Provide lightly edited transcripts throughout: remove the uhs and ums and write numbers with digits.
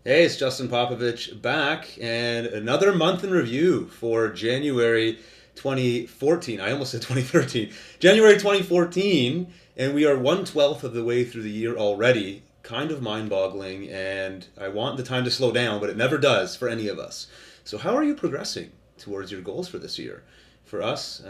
Hey, it's Justin Popovich back, and another month in review for January 2014. I almost said 2013. January 2014, and we are 1/12 of the way through the year already. Kind of mind boggling, and I want the time to slow down, but it never does for any of us. So, how are you progressing towards your goals for this year? For us,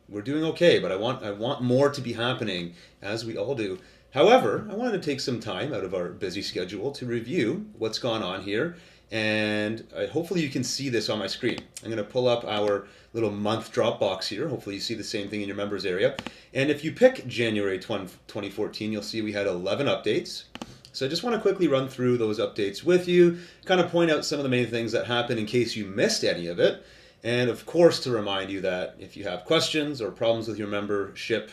we're doing okay, but I want more to be happening, as we all do. However, I wanted to take some time out of our busy schedule to review what's gone on here, and hopefully you can see this on my screen. I'm going to pull up our little month Dropbox here. Hopefully you see the same thing in your members area. And if you pick January 2014, you'll see we had 11 updates. So I just want to quickly run through those updates with you, kind of point out some of the main things that happened in case you missed any of it. And of course, to remind you that if you have questions or problems with your membership,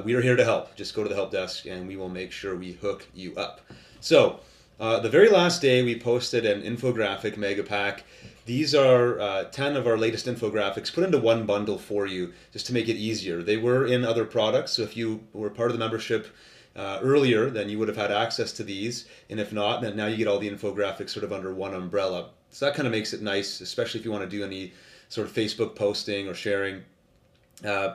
we are here to help. Just go to the help desk and we will make sure we hook you up. So, the very last day we posted an infographic mega pack. These are 10 of our latest infographics put into one bundle for you just to make it easier. They were in other products, so if you were part of the membership earlier, then you would have had access to these. And if not, then now you get all the infographics sort of under one umbrella. So that kind of makes it nice, especially if you want to do any sort of Facebook posting or sharing.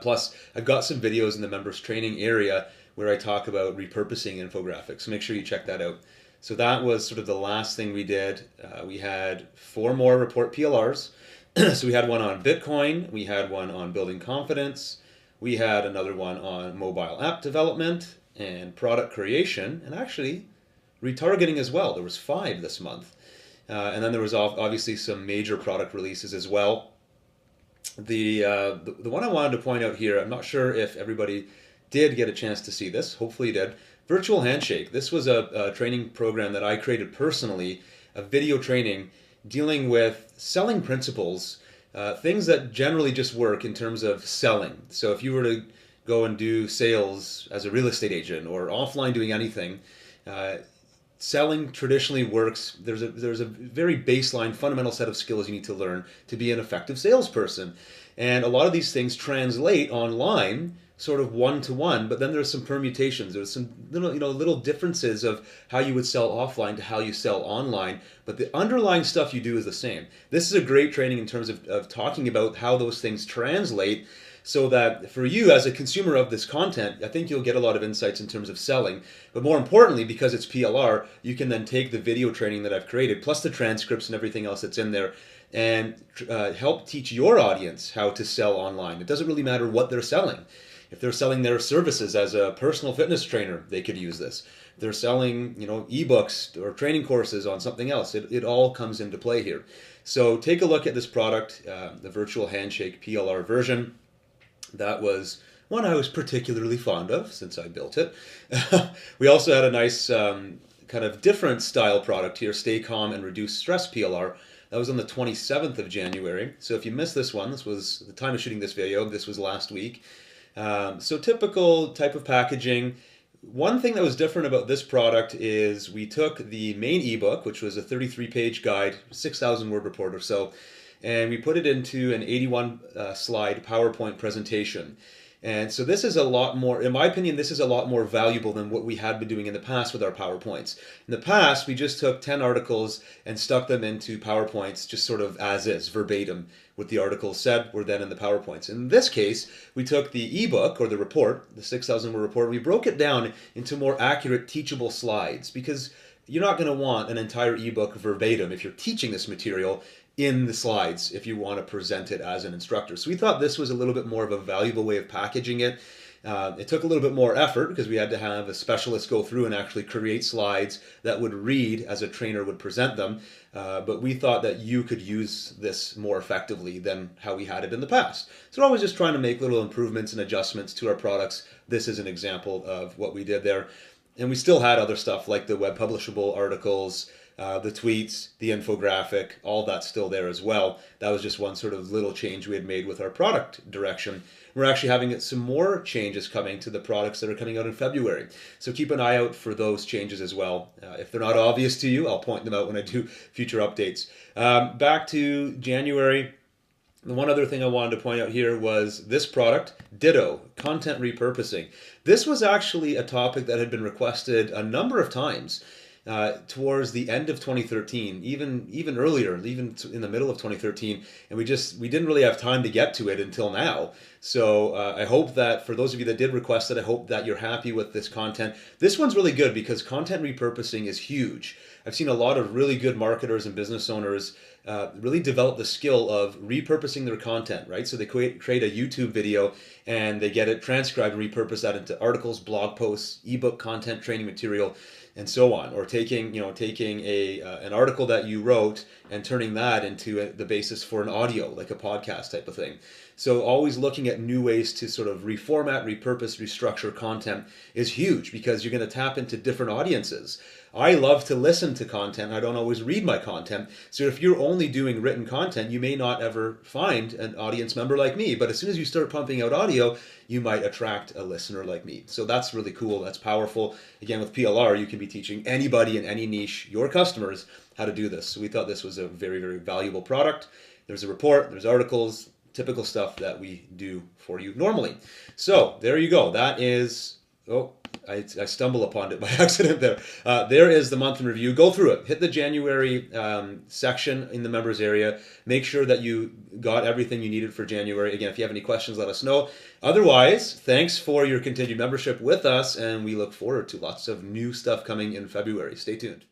Plus, I've got some videos in the members training area where I talk about repurposing infographics. So make sure you check that out. So that was sort of the last thing we did. We had 4 more report PLRs. So we had one on Bitcoin, we had one on building confidence, we had another one on mobile app development and product creation, and actually retargeting as well. There was 5 this month. And then there was obviously some major product releases as well. The one I wanted to point out here, I'm not sure if everybody did get a chance to see this. Hopefully you did. Virtual Handshake. This was a training program that I created personally, a video training dealing with selling principles, things that generally just work in terms of selling. So if you were to go and do sales as a real estate agent or offline doing anything, selling traditionally works. There's a very baseline, fundamental set of skills you need to learn to be an effective salesperson. And a lot of these things translate online sort of one-to-one, but then there's some permutations. There's some little differences of how you would sell offline to how you sell online, but the underlying stuff you do is the same. This is a great training in terms of talking about how those things translate, so that for you as a consumer of this content, I think you'll get a lot of insights in terms of selling. But more importantly, because it's PLR, you can then take the video training that I've created, plus the transcripts and everything else that's in there, and help teach your audience how to sell online. It doesn't really matter what they're selling. If they're selling their services as a personal fitness trainer, they could use this. If they're selling, ebooks or training courses on something else, it all comes into play here. So take a look at this product, the Virtual Handshake PLR version. That was one I was particularly fond of since I built it. We also had a nice kind of different style product here, Stay Calm and Reduce Stress PLR. That was on the 27th of January. So if you missed this one, this was the time of shooting this video. This was last week. So typical type of packaging. One thing that was different about this product is we took the main ebook, which was a 33-page guide, 6,000 word report or so, and we put it into an 81 slide PowerPoint presentation. And so this is a lot more, in my opinion, this is a lot more valuable than what we had been doing in the past with our PowerPoints. In the past, we just took 10 articles and stuck them into PowerPoints just sort of as is, verbatim. What the articles said were then in the PowerPoints. In this case, we took the ebook or the report, the 6,000 word report, we broke it down into more accurate, teachable slides, because you're not going to want an entire ebook verbatim if you're teaching this material in the slides if you want to present it as an instructor. So we thought this was a little bit more of a valuable way of packaging it. It took a little bit more effort because we had to have a specialist go through and actually create slides that would read as a trainer would present them. But we thought that you could use this more effectively than how we had it in the past. So we're always just trying to make little improvements and adjustments to our products. This is an example of what we did there. And we still had other stuff like the web publishable articles, the tweets, the infographic, all that's still there as well. That was just one sort of little change we had made with our product direction. We're actually having some more changes coming to the products that are coming out in February. So keep an eye out for those changes as well. If they're not obvious to you, I'll point them out when I do future updates. Back to January. The one other thing I wanted to point out here was this product, Ditto, content repurposing. This was actually a topic that had been requested a number of times. towards the end of 2013, even earlier, even in the middle of 2013, and we didn't really have time to get to it until now. So I hope that for those of you that did request it, I hope that you're happy with this content. This one's really good because content repurposing is huge. I've seen a lot of really good marketers and business owners really develop the skill of repurposing their content, right? So they create a YouTube video and they get it transcribed and repurpose that into articles, blog posts, ebook content, training material, and so on. Or taking an article that you wrote and turning that into the basis for an audio, like a podcast type of thing. So always looking at new ways to sort of reformat, repurpose, restructure content is huge because you're going to tap into different audiences. I love to listen to content. I don't always read my content. So if you're only doing written content, you may not ever find an audience member like me. But as soon as you start pumping out audio, you might attract a listener like me. So that's really cool. That's powerful. Again, with PLR, you can be teaching anybody in any niche, your customers, how to do this. So we thought this was a very, very valuable product. There's a report, there's articles, typical stuff that we do for you normally. So there you go. That is... Oh, I stumble upon it by accident there. There is the month in review. Go through it. Hit the January section in the members area. Make sure that you got everything you needed for January. Again, if you have any questions, let us know. Otherwise, thanks for your continued membership with us, and we look forward to lots of new stuff coming in February. Stay tuned.